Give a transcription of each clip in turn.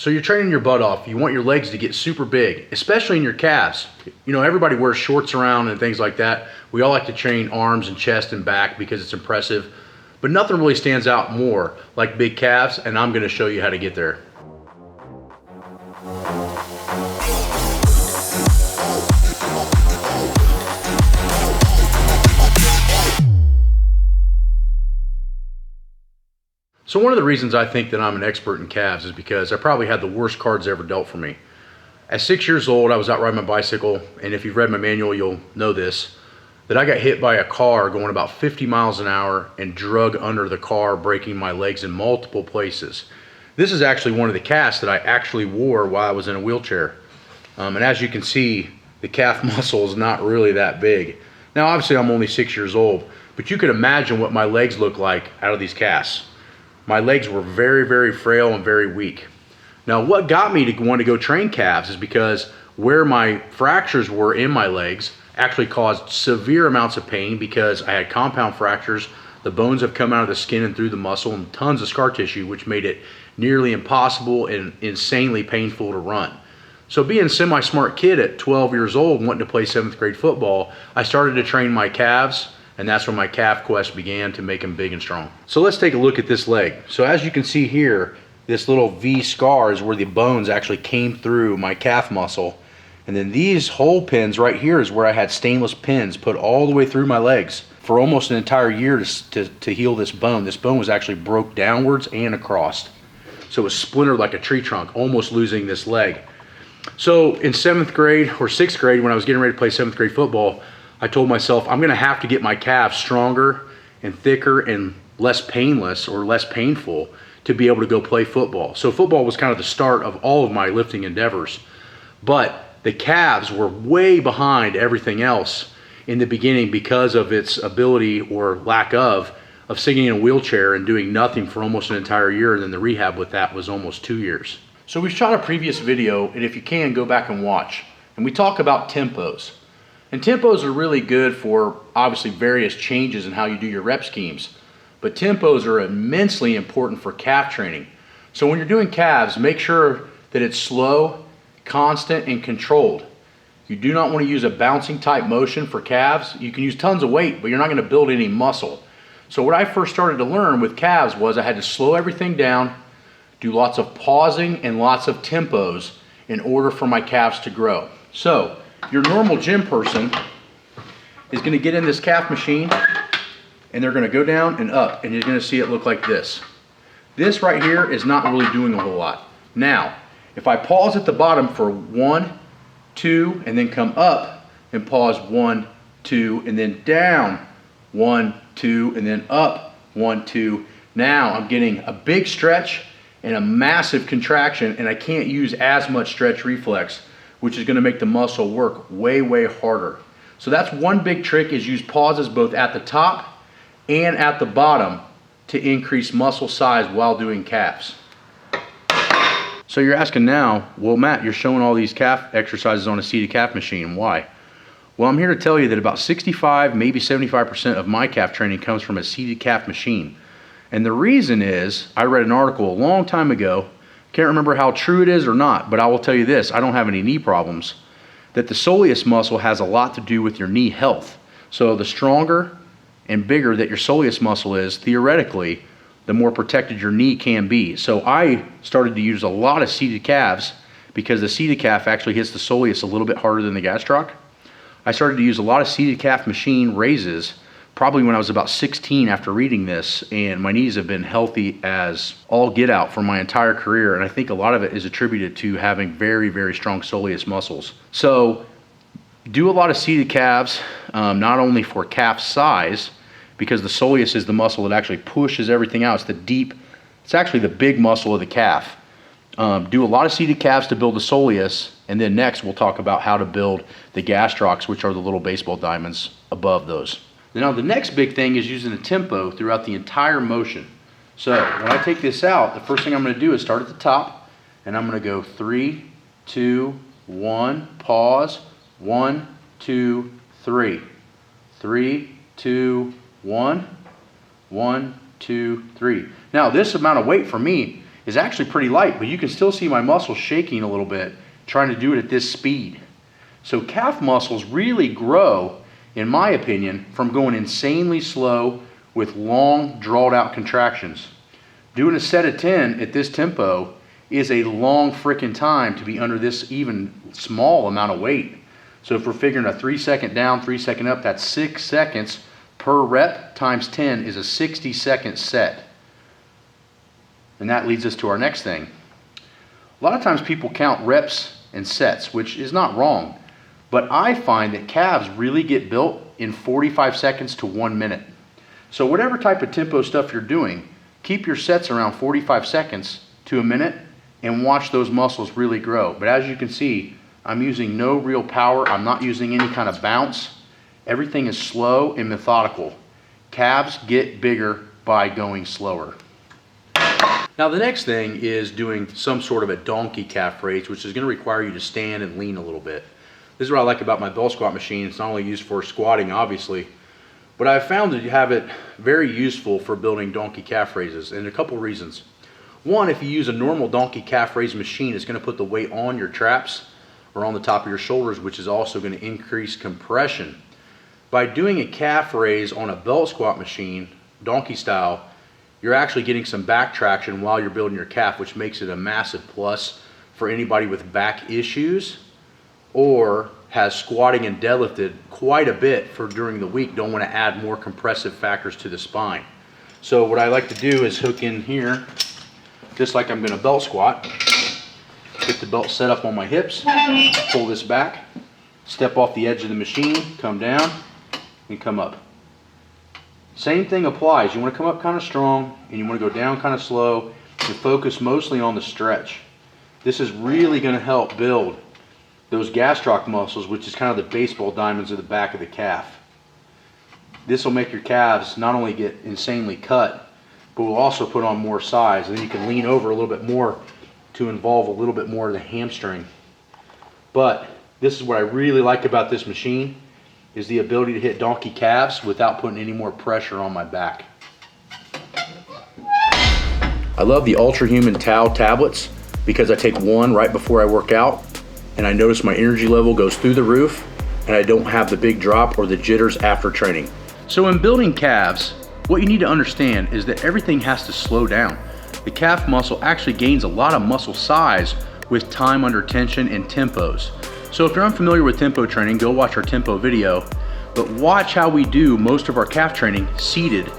So you're training your butt off. You want your legs to get super big, especially in your calves. You know, everybody wears shorts around and things like that. We all like to train arms and chest and back because it's impressive. But nothing really stands out more like big calves, and I'm gonna show you how to get there. So one of the reasons I think that I'm an expert in calves is because I probably had the worst cards ever dealt for me. At 6 years old, I was out riding my bicycle, and if you've read my manual, you'll know this, that I got hit by a car going about 50 miles an hour and drug under the car, breaking my legs in multiple places. This is actually one of the casts that I actually wore while I was in a wheelchair. And as you can see, the calf muscle is not really that big. Now, obviously, I'm only 6 years old, but you could imagine what my legs look like out of these casts. My legs were very, very frail and very weak. Now, what got me to want to go train calves is because where my fractures were in my legs actually caused severe amounts of pain because I had compound fractures. The bones have come out of the skin and through the muscle, and tons of scar tissue, which made it nearly impossible and insanely painful to run. So being a semi-smart kid at 12 years old, wanting to play 7th grade football, I started to train my calves, and that's when my calf quest began to make them big and strong. So let's take a look at this leg. So as you can see here, this little V scar is where the bones actually came through my calf muscle. And then these hole pins right here is where I had stainless pins put all the way through my legs for almost an entire year to heal this bone. This bone was actually broke downwards and across. So it was splintered like a tree trunk, almost losing this leg. So in 7th grade or 6th grade, when I was getting ready to play 7th grade football, I told myself I'm gonna have to get my calves stronger and thicker and less painless or less painful to be able to go play football. So football was kind of the start of all of my lifting endeavors. But the calves were way behind everything else in the beginning because of its ability or lack of sitting in a wheelchair and doing nothing for almost an entire year, and then the rehab with that was almost 2 years. So we shot a previous video, and if you can, go back and watch. And we talk about tempos. And tempos are really good for obviously various changes in how you do your rep schemes. But tempos are immensely important for calf training. So when you're doing calves, make sure that it's slow, constant, and controlled. You do not want to use a bouncing type motion for calves. You can use tons of weight, but you're not going to build any muscle. So what I first started to learn with calves was I had to slow everything down, do lots of pausing and lots of tempos in order for my calves to grow. So your normal gym person is going to get in this calf machine and they're going to go down and up, and you're going to see it look like this. This right here is not really doing a whole lot. Now, if I pause at the bottom for 1, 2, and then come up and pause 1, 2, and then down 1, 2, and then up 1, 2. Now I'm getting a big stretch and a massive contraction, and I can't use as much stretch reflex, which is going to make the muscle work way, way harder. So that's one big trick, is use pauses both at the top and at the bottom to increase muscle size while doing calves. So you're asking now, well, Matt, you're showing all these calf exercises on a seated calf machine. Why? Well, I'm here to tell you that about 65, maybe 75% of my calf training comes from a seated calf machine. And the reason is, I read an article a long time ago, can't remember how true it is or not, but I will tell you this, I don't have any knee problems, that the soleus muscle has a lot to do with your knee health. So the stronger and bigger that your soleus muscle is, theoretically, the more protected your knee can be. So I started to use a lot of seated calves because the seated calf actually hits the soleus a little bit harder than the gastroc. I started to use a lot of seated calf machine raises probably when I was about 16 after reading this, and my knees have been healthy as all get out for my entire career, and I think a lot of it is attributed to having very, very strong soleus muscles. So do a lot of seated calves, not only for calf size, because the soleus is the muscle that actually pushes everything out. It's actually the big muscle of the calf. Do a lot of seated calves to build the soleus, and then next we'll talk about how to build the gastrocs, which are the little baseball diamonds above those. Now the next big thing is using the tempo throughout the entire motion. So when I take this out, the first thing I'm going to do is start at the top, and I'm going to go 3, 2, 1, pause, 1, 2, 3. 3, 2, 1, 1, 2, 3. Now this amount of weight for me is actually pretty light, but you can still see my muscles shaking a little bit trying to do it at this speed. So calf muscles really grow, in my opinion, from going insanely slow with long, drawn out contractions. Doing a set of 10 at this tempo is a long frickin' time to be under this even small amount of weight. So if we're figuring a 3 second down, 3 second up, that's 6 seconds per rep times 10 is a 60-second set. And that leads us to our next thing. A lot of times people count reps and sets, which is not wrong, but I find that calves really get built in 45 seconds to 1 minute. So whatever type of tempo stuff you're doing, keep your sets around 45 seconds to a minute and watch those muscles really grow. But as you can see, I'm using no real power. I'm not using any kind of bounce. Everything is slow and methodical. Calves get bigger by going slower. Now the next thing is doing some sort of a donkey calf raise, which is going to require you to stand and lean a little bit. This is what I like about my belt squat machine. It's not only used for squatting, obviously, but I've found that you have it very useful for building donkey calf raises, and a couple reasons. One, if you use a normal donkey calf raise machine, it's going to put the weight on your traps or on the top of your shoulders, which is also going to increase compression. By doing a calf raise on a belt squat machine, donkey style, you're actually getting some back traction while you're building your calf, which makes it a massive plus for anybody with back issues or has squatting and deadlifted quite a bit for during the week, don't want to add more compressive factors to the spine. So what I like to do is hook in here, just like I'm going to belt squat, get the belt set up on my hips, pull this back, step off the edge of the machine, come down, and come up. Same thing applies. You want to come up kind of strong and you want to go down kind of slow and focus mostly on the stretch. This is really going to help build those gastroc muscles, which is kind of the baseball diamonds of the back of the calf. This will make your calves not only get insanely cut, but will also put on more size, and then you can lean over a little bit more to involve a little bit more of the hamstring. But this is what I really like about this machine, is the ability to hit donkey calves without putting any more pressure on my back. I love the Ultra Human Tau tablets because I take one right before I work out, and I notice my energy level goes through the roof, and I don't have the big drop or the jitters after training. So in building calves, what you need to understand is that everything has to slow down. The calf muscle actually gains a lot of muscle size with time under tension and tempos. So if you're unfamiliar with tempo training, go watch our tempo video, but watch how we do most of our calf training seated,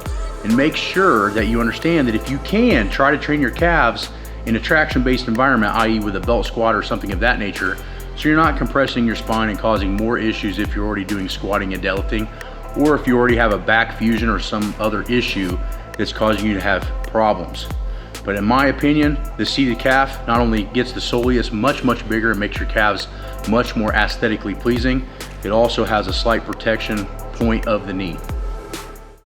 and make sure that you understand that if you can, try to train your calves in a traction-based environment, i.e. with a belt squat or something of that nature, so you're not compressing your spine and causing more issues if you're already doing squatting and deadlifting, or if you already have a back fusion or some other issue that's causing you to have problems. But in my opinion, the seated calf not only gets the soleus much bigger and makes your calves much more aesthetically pleasing, it also has a slight protection point of the knee.